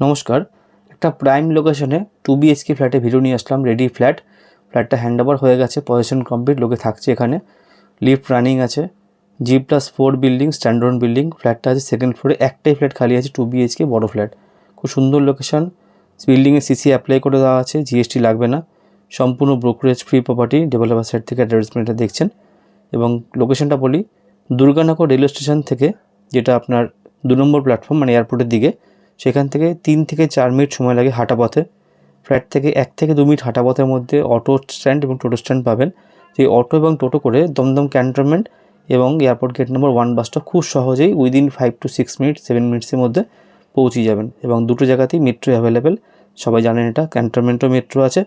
নমস্কার, একটা প্রাইম লোকেশনে 2 BHK ফ্ল্যাটে ভিডিও নিয়ে আসলাম। রেডি ফ্ল্যাটটা হ্যান্ডওভার হয়ে গেছে, পজিশন কমপ্লিট, লোকে থাকছে এখানে। লিফট রানিং আছে, G+4 বিল্ডিং, স্ট্যান্ডার্ড বিল্ডিং। ফ্ল্যাটটা আছে সেকেন্ড ফ্লোরে, একটাই ফ্ল্যাট খালি আছে, 2 BHK বড় ফ্ল্যাট, খুব সুন্দর লোকেশন। বিল্ডিংয়ে CC অ্যাপ্লাই করে দেওয়া আছে, GST লাগবে না, সম্পূর্ণ brokerage free property. Developer side থেকে অ্যাডভার্টাইজমেন্টটা দেখছেন। এবং লোকেশনটা বলি, দুর্গানগর রেলওয়ে স্টেশন থেকে, যেটা আপনার 2 নম্বর প্ল্যাটফর্ম মানে এয়ারপোর্টের দিকে, সেখান থেকে 3 থেকে 4 মিনিট সময় লাগে হাঁটা পথে। ফ্ল্যাট থেকে 1 থেকে 2 মিনিট হাঁটা পথের মধ্যে অটো স্ট্যান্ড এবং টোটো স্ট্যান্ড পাবেন। সেই অটো এবং টোটো করে দমদম ক্যান্টনমেন্ট এবং এয়ারপোর্ট গেট নম্বর 1 বাসটা খুব সহজেই উইদিন 5 to 6 মিনিট 7 মিনিটসের মধ্যে পৌঁছে যাবেন। এবং দুটো জায়গাতেই মেট্রো অ্যাভেলেবেল, সবাই জানেন এটা। ক্যান্টনমেন্টও মেট্রো আছে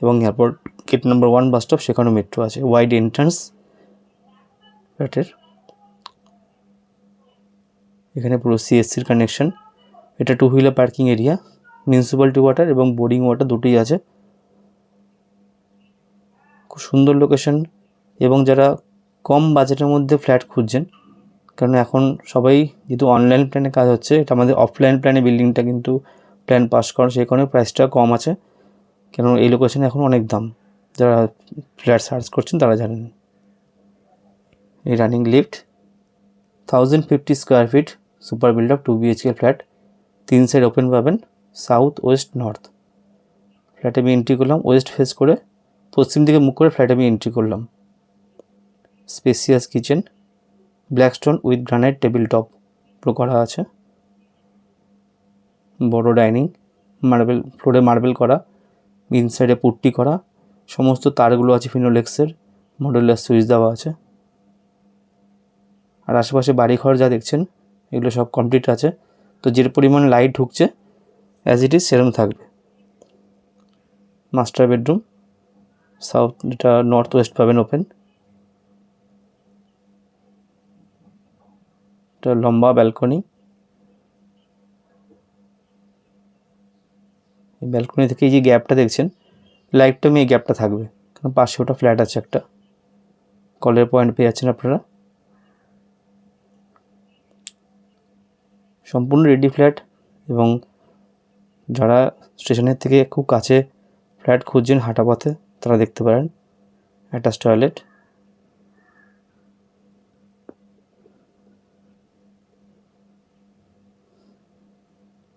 এবং airport gate number 1 bus stop, সেখানেও মেট্রো আছে। ওয়াইড এন্ট্রান্স ফ্ল্যাটের, এখানে পুরো CSCর কানেকশন। এটা 2 wheeler parking area, municipality water এবং বোরিং ওয়াটার দুটোই আছে। খুব সুন্দর লোকেশন। এবং যারা কম বাজেটের মধ্যে ফ্ল্যাট খুঁজছেন, কারণ এখন সবাই যেহেতু অনলাইন প্ল্যানে কাজ হচ্ছে, এটা আমাদের অফলাইন প্ল্যানে বিল্ডিংটা কিন্তু প্ল্যান পাস করা, সেই কারণে প্রাইসটা কম আছে। কেন এই লোকেশনে এখন অনেক দাম, যারা ফ্ল্যাট সার্চ করছেন তারা জানেন। এই running lift, 1050 square feet super build up 2 BHK flat, 3 side open পাবেন, সাউথ, ওয়েস্ট, নর্থ। ফ্ল্যাটে আমি এন্ট্রি করলাম, ওয়েস্ট ফেস করে, পশ্চিম দিকে মুখ করে ফ্ল্যাটে আমি এন্ট্রি করলাম। Spacious kitchen, Blackstone with granite table top পুরো করা আছে। বড় ডাইনিং, মার্বেল ফ্লোরে, মার্বেল করা, ইনসাইডে পুট্টি করা, সমস্ত তারগুলো আছে ফিনোলেক্সের, মডেলার সুইচ দেওয়া আছে। আর আশেপাশে বাড়িঘর যা দেখছেন এগুলো সব কমপ্লিট আছে। তো যে পরিমাণ লাইট ঢুকছে অ্যাজ ইট ইজ সেরকম থাকবে। মাস্টার বেডরুম, সাউথ, যেটা নর্থ ওয়েস্ট পাবেন ওপেন। এটা লম্বা ব্যালকনি, এই ব্যালকনি থেকে এই যে গ্যাপটা দেখছেন, লাইফ টাইম এই গ্যাপটা থাকবে, কারণ পাশে ওটা ফ্ল্যাট আছে একটা, কলের পয়েন্ট পেয়ে যাচ্ছেন আপনারা। সম্পূর্ণ রেডি ফ্ল্যাট। এবং যারা স্টেশনের থেকে খুব কাছে ফ্ল্যাট খুঁজছেন হাঁটা পথে, তারা দেখতে পারেন। অ্যাটাচ টয়লেট,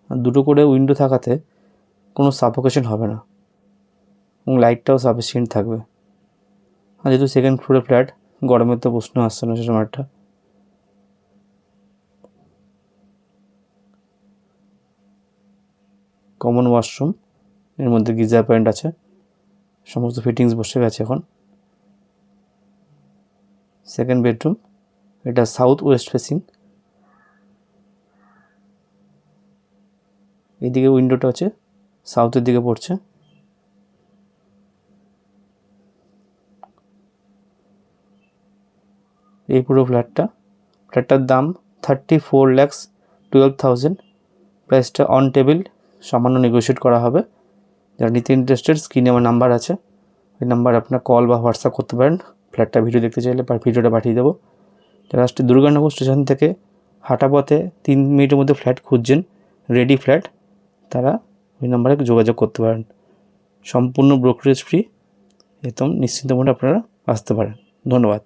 আর দুটো করে উইন্ডো থাকাতে কোনো সাফোকেশন হবে না এবং লাইটটাও সাফিসিয়েন্ট থাকবে। আর যেহেতু সেকেন্ড ফ্লোরে ফ্ল্যাট, গরমের তো প্রশ্ন আসছে না সেরকম একটা। কমন ওয়াশরুম, এর মধ্যে গিজার পয়েন্ট আছে, সমস্ত ফিটিংস বসে গেছে এখন। সেকেন্ড বেডরুম, এটা সাউথ ওয়েস্ট ফেসিং, এইদিকে উইন্ডোটা আছে সাউথের দিকে পড়ছে। এই পুরো ফ্ল্যাটটার দাম 34,12,000। প্রাইসটা অন টেবিল, সামান্য নেগোশিয়েট করা হবে। যারা নিতে ইন্টারেস্টেড, স্ক্রিনে আমার নাম্বার আছে, ওই নাম্বার আপনার কল বা হোয়াটসঅ্যাপ করতে পারেন। ফ্ল্যাটটা ভিডিও দেখতে চাইলে ভিডিওটা পাঠিয়ে দেবো। যারা দুর্গানগর স্টেশন থেকে হাঁটা পথে 3 মিনিটের মধ্যে ফ্ল্যাট খুঁজছেন, রেডি ফ্ল্যাট, তারা ওই নাম্বারে যোগাযোগ করতে পারেন। সম্পূর্ণ ব্রোকারেজ ফ্রি, একদম নিশ্চিন্ত মনে আপনারা আসতে পারেন। ধন্যবাদ।